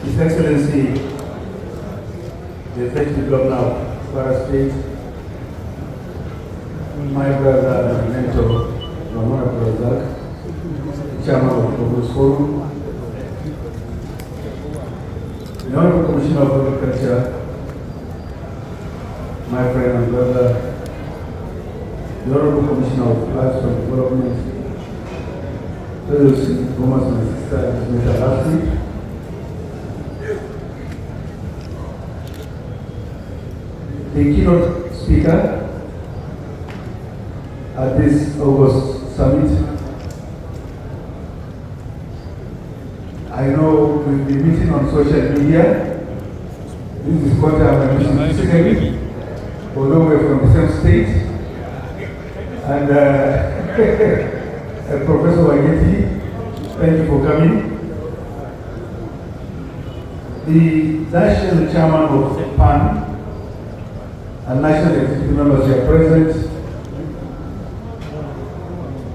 His Excellency, the Executive Governor of Kwara State, my brother and mentor, Ramona Livestock, Chairman of this forum, the Honorable Commissioner of Agriculture, my friend and brother, the Honorable Commissioner of Livestock Development, those Thomas and sister, Mr. Lassie, the keynote speaker at this August summit. I know we'll be meeting on social media. This is what I'm meeting physically, although we're from the same state. And Professor Wageti, thank you for coming. The National Chairman of PAN and National Executive members are present.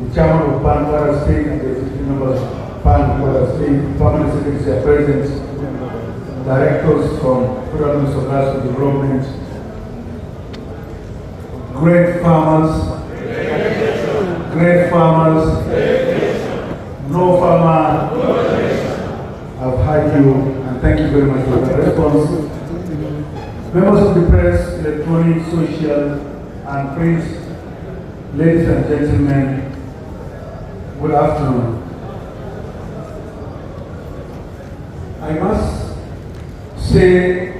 The Chairman of PAN Kwara State and the Executive members of PAN Kwara State, Permanent Secretaries are present. Directors from Federal Ministry of Livestock Development, great farmers, no farmer. I've heard you and thank you very much for the response. Members of the press, electronic, social, and print, ladies and gentlemen, good afternoon. I must say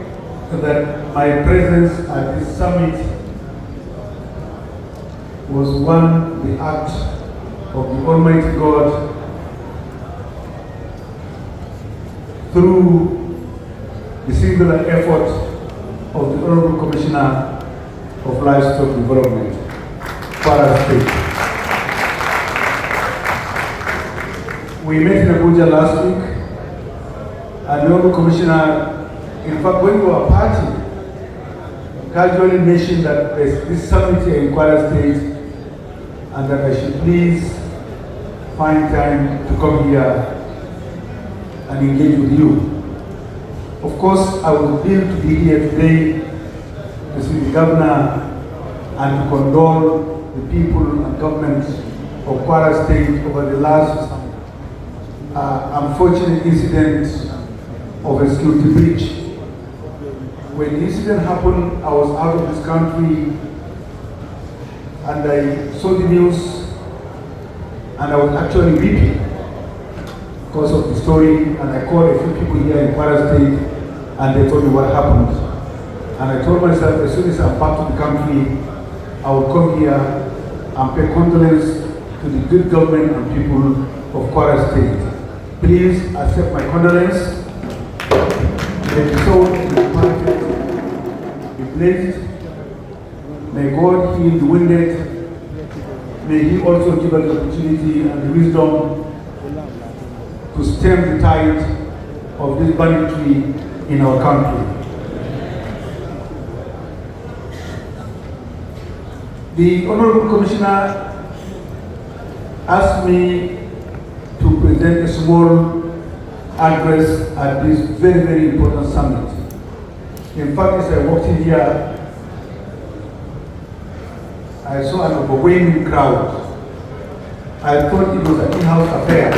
that my presence at this summit was the act of the Almighty God through the singular effort of the Honorable Commissioner of Livestock Development, Kwara State. We met in Abuja last week, and the Honorable Commissioner, in fact, when we were partying, casually mentioned that there's this summit here in Kwara State, and that I should please find time to come here and engage with you. Of course, I was thrilled to be here today to see the governor and to condole the people and government of Kwara State over the last unfortunate incident of a security breach. When the incident happened, I was out of this country and I saw the news and I was actually weeping because of the story, and I called a few people here in Kwara State and they told me what happened. And I told myself, as soon as I'm back to the country, I will come here and pay condolence to the good government and people of Kwara State. Please accept my condolence. May the soul of the departed be blessed. May God heal the wounded. May He also give us the opportunity and the wisdom to stem the tide of this banditry in our country. The Honorable Commissioner asked me to present a small address at this very, very important summit. In fact, as I walked in here, I saw an overwhelming crowd. I thought it was an in-house affair.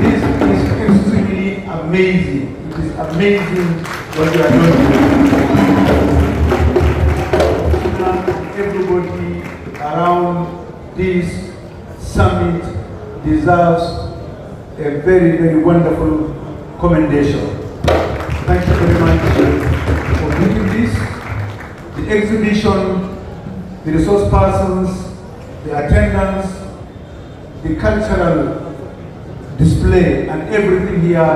This is extremely amazing. It is amazing what you are doing. Everybody around this summit deserves a very, very wonderful commendation. Thank you very much for doing this. The exhibition, the resource persons, the attendance, the cultural display, and everything here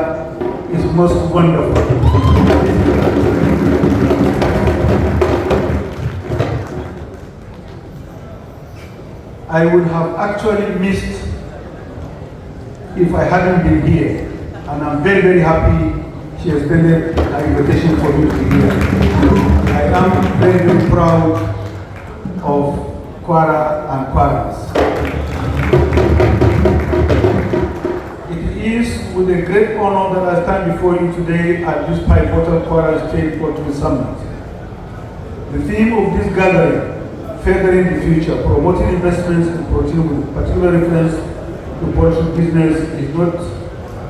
is most wonderful. I would have actually missed if I hadn't been here, and I'm very, very happy she extended an invitation for me to be here. I am very, very proud of Kwara and Kwaras. It is with a great honor that I stand before you today at this pivotal Kwara State Poultry Summit. The theme of this gathering, Furthering the Future, Promoting Investments in Protein with particular reference to poultry business, is not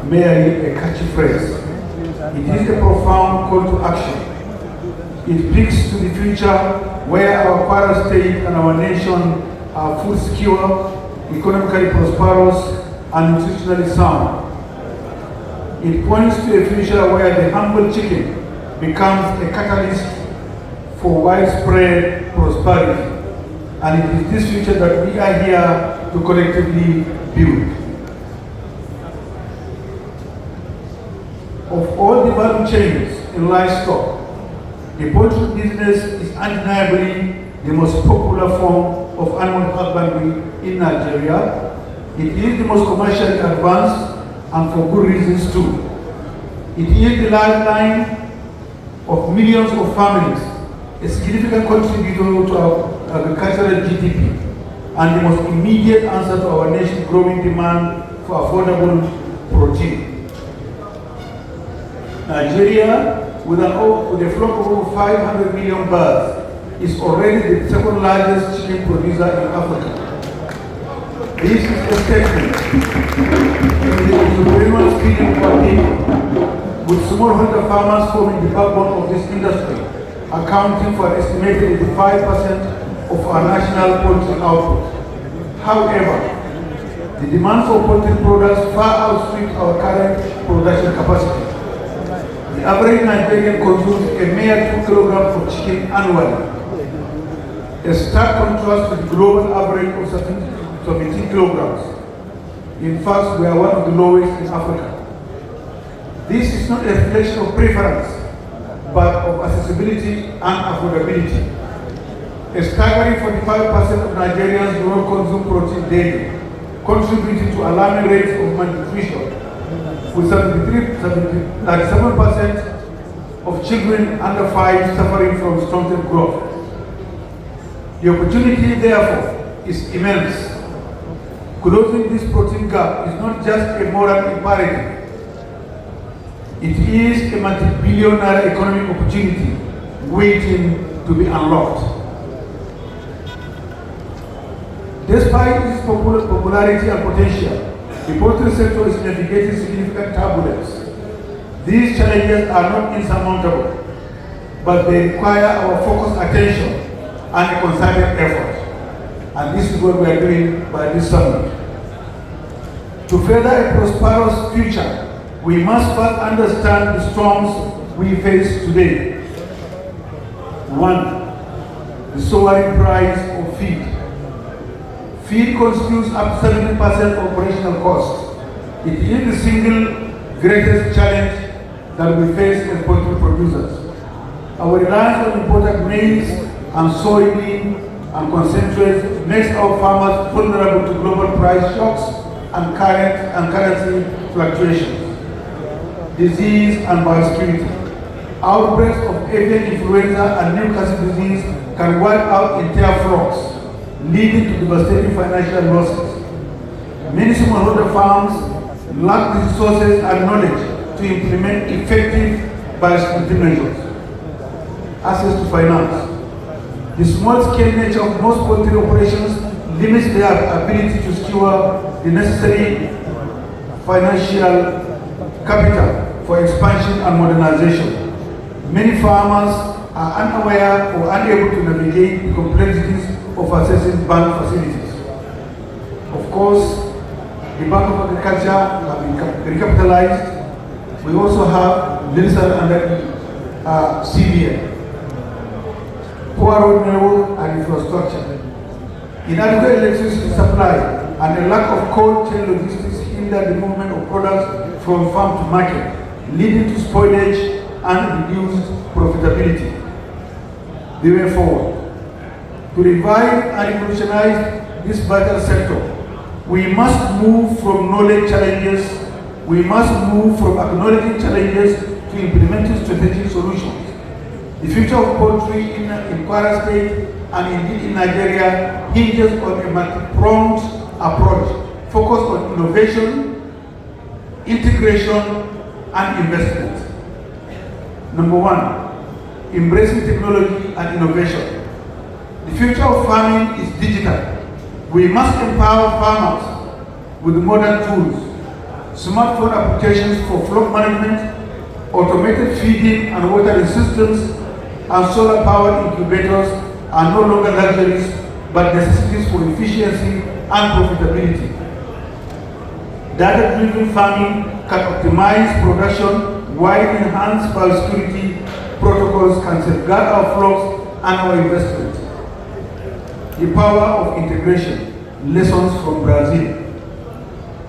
merely a catchy phrase. It is a profound call to action. It speaks to the future where our Kwara State and our nation are food secure, economically prosperous, and nutritionally sound. It points to a future where the humble chicken becomes a catalyst for widespread prosperity. And it is this future that we are here to collectively build. Of all the value chains in livestock, the poultry business is undeniably the most popular form of animal husbandry in Nigeria. It is the most commercially advanced, and for good reasons too. It is the lifeline of millions of families, a significant contributor to our agricultural GDP, and the most immediate answer to our nation's growing demand for affordable protein. Nigeria, with a flock of over 500 million birds, is already the second largest chicken producer in Africa. This is a statement in the entrepreneurial spirit of our people, with smallholder farmers forming the backbone of this industry, accounting for an estimated 85% of our national poultry output. However, the demand for poultry products far outstrips our current production capacity. The average Nigerian consumes a mere 2 kilograms of chicken annually, a stark contrast to the global average of 17 kilograms. In fact, we are one of the lowest in Africa. This is not a reflection of preference, but of accessibility and affordability. A staggering 45% of Nigerians do not consume protein daily, contributing to alarming rates of malnutrition, with 37% of children under 5 suffering from stunted growth. The opportunity, therefore, is immense. Closing this protein gap is not just a moral imperative. It is a multi-billion-dollar economic opportunity waiting to be unlocked. Despite its popularity and potential, the poultry sector is navigating significant turbulence. These challenges are not insurmountable, but they require our focused attention and a concerted effort. And this is what we are doing by this summit. To further a prosperous future, we must first understand the storms we face today. 1. The soaring price of feed. Feed constitutes up to 70% of operational costs. It is the single greatest challenge that we face as poultry producers. Our reliance on imported maize and soybean and concentrates makes our farmers vulnerable to global price shocks and currency fluctuations. Disease and biosecurity. Outbreaks of avian influenza and Newcastle disease can wipe out entire flocks, leading to devastating financial losses. Many smallholder farms lack the resources and knowledge to implement effective biosecurity measures. Access to finance. The small-scale nature of most poultry operations limits their ability to secure the necessary financial capital for expansion and modernization. Many farmers are unaware or unable to navigate the complexities of accessing bank facilities. Of course, the Bank of Agriculture have been recapitalized. We also have Livestock under CBN. Poor road network and infrastructure. Inadequate electricity supply and a lack of cold chain logistics hinder the movement of products from farm to market, leading to spoilage and reduced profitability. The way forward. To revive and revolutionize this vital sector, we must move from knowledge challenges, we must move from acknowledging challenges to implementing strategic solutions. The future of poultry in Kwara State and indeed in Nigeria hinges on a multi-pronged approach focused on innovation, integration, and investment. Number one, embracing technology and innovation. The future of farming is digital. We must empower farmers with modern tools, smartphone applications for flock management, automated feeding and watering systems, and solar-powered incubators are no longer luxuries but necessities for efficiency and profitability. Data-driven farming can optimize production while enhanced biosecurity protocols can safeguard our flocks and our investment. The power of integration, lessons from Brazil.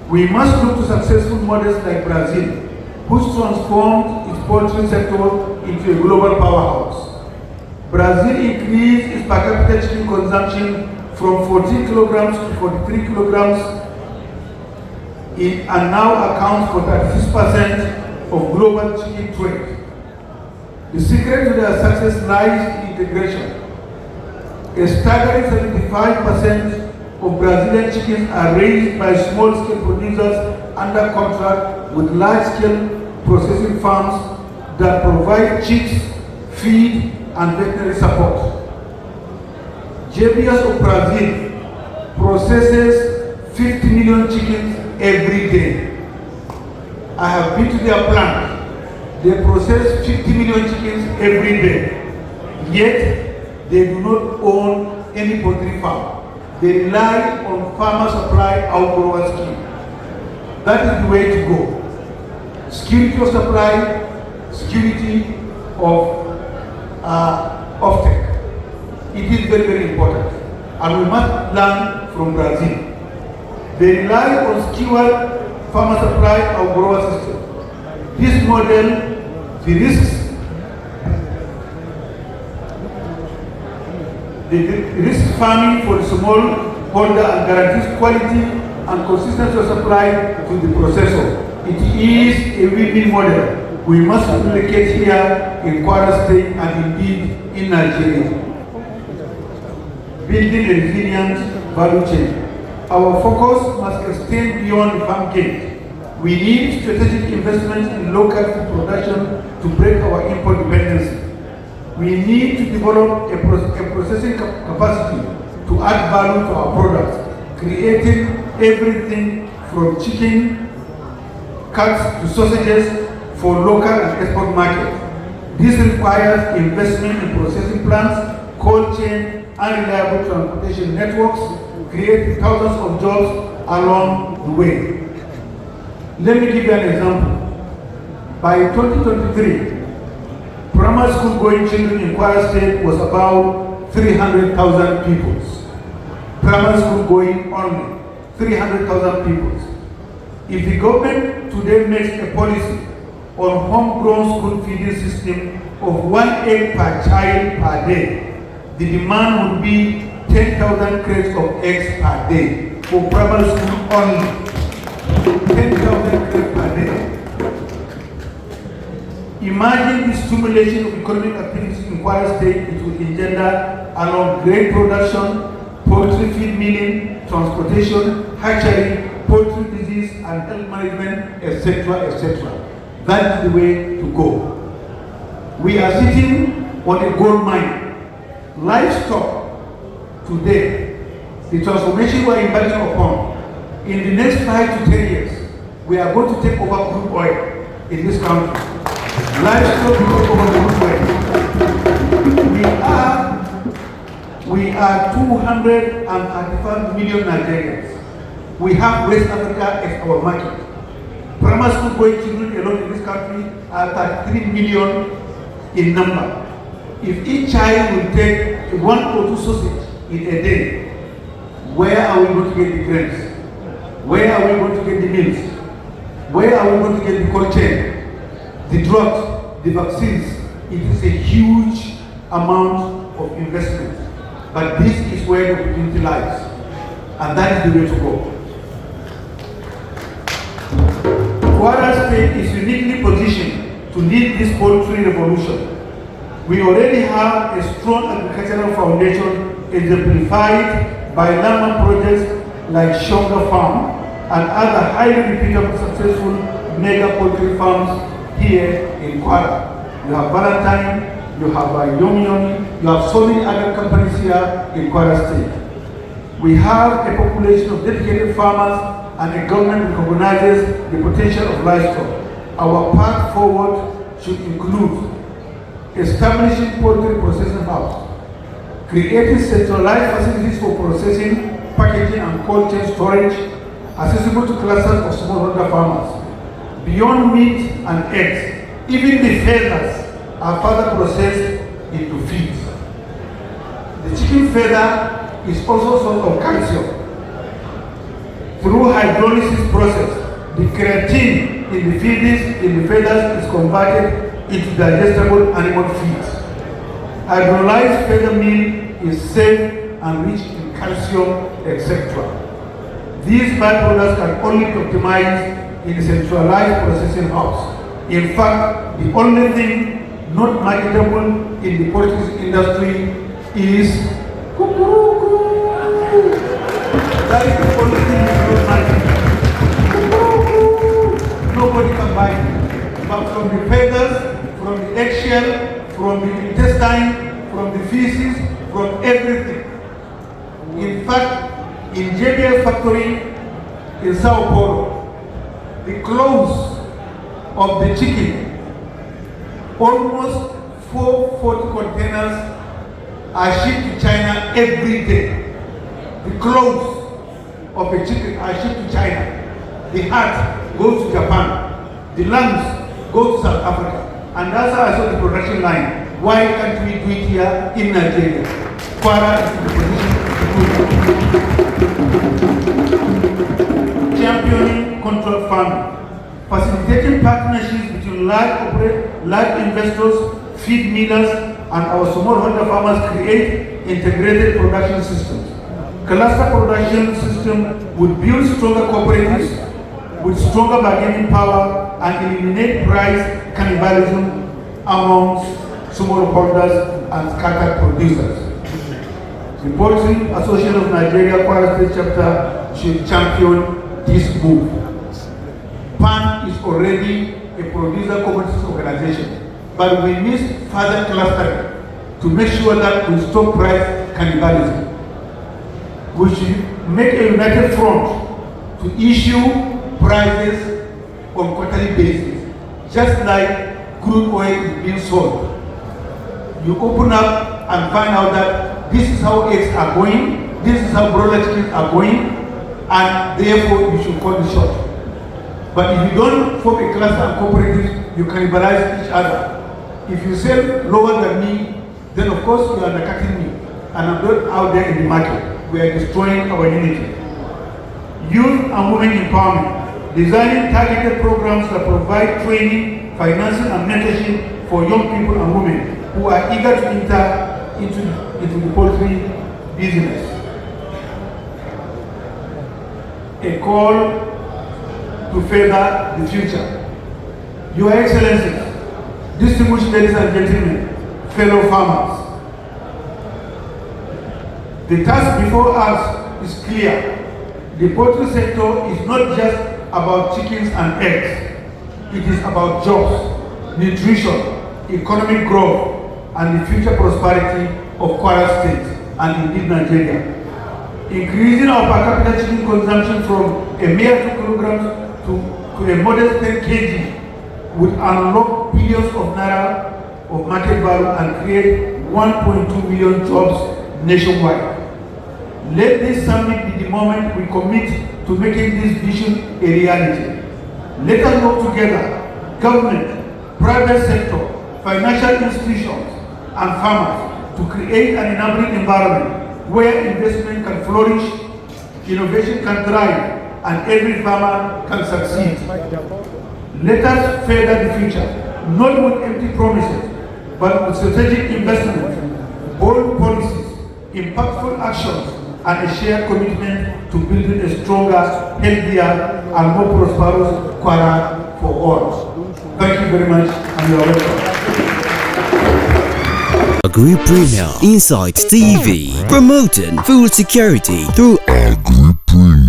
We must look to successful models like Brazil, which transformed its poultry sector into a global powerhouse. Brazil increased its per capita chicken consumption from 14 kilograms to 43 kilograms and now accounts for 36% of global chicken trade. The secret to their success lies in integration. A staggering 75% of Brazilian chickens are raised by small-scale producers under contract with large-scale processing farms that provide chicks, feed, and veterinary support. JBS of Brazil processes 50 million chickens every day. I have been to their plant. They process 50 million chickens every day. Yet, they do not own any poultry farm. They rely on farmer supply outgrower scheme. That is the way to go. Security of supply, security of offtake. It is very, very important. And we must learn from Brazil. They rely on skilled farmer supply outgrower system. This model risks farming for the small holder and guarantees quality and consistency of supply to the processor. It is a win-win model. We must replicate here in Kwara State and indeed in Nigeria. Building a resilient value chain. Our focus must extend beyond the farm gate. We need strategic investment in local food production to break our import dependency. We need to develop a processing capacity to add value to our products, creating everything from chicken cuts to sausages for local and export market. This requires investment in processing plants, cold chain, and reliable transportation networks, creating thousands of jobs along the way. Let me give you an example. By 2023, primary school going children in Kwara State was about 300,000 pupils. Primary school going only, 300,000 pupils. If the government today makes a policy on homegrown school feeding system of 1 egg per child per day, the demand would be 10,000 crates of eggs per day for primary school only. 10,000 crates per day. Imagine the stimulation of economic activities in Kwara State it will engender along grain production, poultry feed milling, transportation, hatchery, poultry disease and health management, etc., etc. That is the way to go. We are sitting on a gold mine. Livestock today, the transformation we are embarking upon, in the next 5 to 10 years, we are going to take over crude oil in this country. Livestock will take over the crude oil. We are 235 million Nigerians. We have West Africa as our market. Primary school going children alone in this country are 33 million in number. If each child will take 1 or 2 sausage in a day, where are we going to get the grains? Where are we going to get the meals? Where are we going to get the cold chain, the drugs, the vaccines? It is a huge amount of investment. But this is where the opportunity lies. And that is the way to go. Kwara State is uniquely positioned to lead this poultry revolution. We already have a strong agricultural foundation exemplified by landmark projects like Shonga Farm and other highly repeatable successful mega poultry farms here in Kwara. You have Valentine, you have Yomi Yomi, you have so many other companies here in Kwara State. We have a population of dedicated farmers and a government recognizes the potential of livestock. Our path forward should include establishing poultry processing hubs, creating centralized facilities for processing, packaging and cold chain storage, accessible to clusters of smallholder farmers. Beyond meat and eggs, even the feathers are further processed into feed. The chicken feather is also a source of calcium. Through hydrolysis process, the creatine in the feathers is converted into digestible animal feed. Hydrolyzed feather meal is safe and rich in calcium, etc. These byproducts can only be optimized in centralized processing hubs. In fact, the only thing not marketable in the poultry industry is cuckoo. That is the only thing that is not marketable. Nobody can buy it. But from the feathers, from the eggshell, from the intestine, from the feces, from everything. In fact, in JBL factory in Sao Paulo, the clothes of the chicken, almost 440 containers are shipped to China every day. The clothes of the chicken are shipped to China. The heart goes to Japan. The lungs go to South Africa. And that's how I saw the production line. Why can't we do it here in Nigeria? Kwara is in the position. Championing controlled farming. Facilitating partnerships between large investors, feed millers, and our smallholder farmers create integrated production systems. Cluster production system would build stronger cooperatives with stronger bargaining power and eliminate price cannibalism amongst smallholders and scattered producers. The Poultry Association of Nigeria Kwara State Chapter should champion this move. PAN is already a producer commodities organization, but we need further clustering to make sure that we stop price cannibalism. We should make a united front to issue prices on quarterly basis, just like crude oil is being sold. You open up and find out that this is how eggs are going, this is how broiler chickens are going, and therefore you should call the shot. But if you don't form a cluster and cooperatives, you cannibalize each other. If you sell lower than me, then of course you are undercutting me, and I'm not out there in the market. We are destroying our unity. Youth and women empowerment. Designing targeted programs that provide training, financing, and mentorship for young people and women who are eager to enter into the poultry business. A call to further the future. Your Excellencies, distinguished ladies and gentlemen, fellow farmers, the task before us is clear. The poultry sector is not just about chickens and eggs. It is about jobs, nutrition, economic growth, and the future prosperity of Kwara State and indeed Nigeria. Increasing our per capita chicken consumption from a mere 2 kilograms to a modest 10 kg would unlock billions of naira of market value and create 1.2 million jobs nationwide. Let this summit be the moment we commit to making this vision a reality. Let us work together, government, private sector, financial institutions, and farmers, to create an enabling environment where investment can flourish, innovation can thrive, and every farmer can succeed. Let us further the future, not with empty promises, but with strategic investment, bold policies, impactful actions, and a shared commitment to building a stronger, healthier, and more prosperous Kwara for all. Thank you very much, and you are welcome. Agri Premier Insight TV, promoting food security through Agri Premier.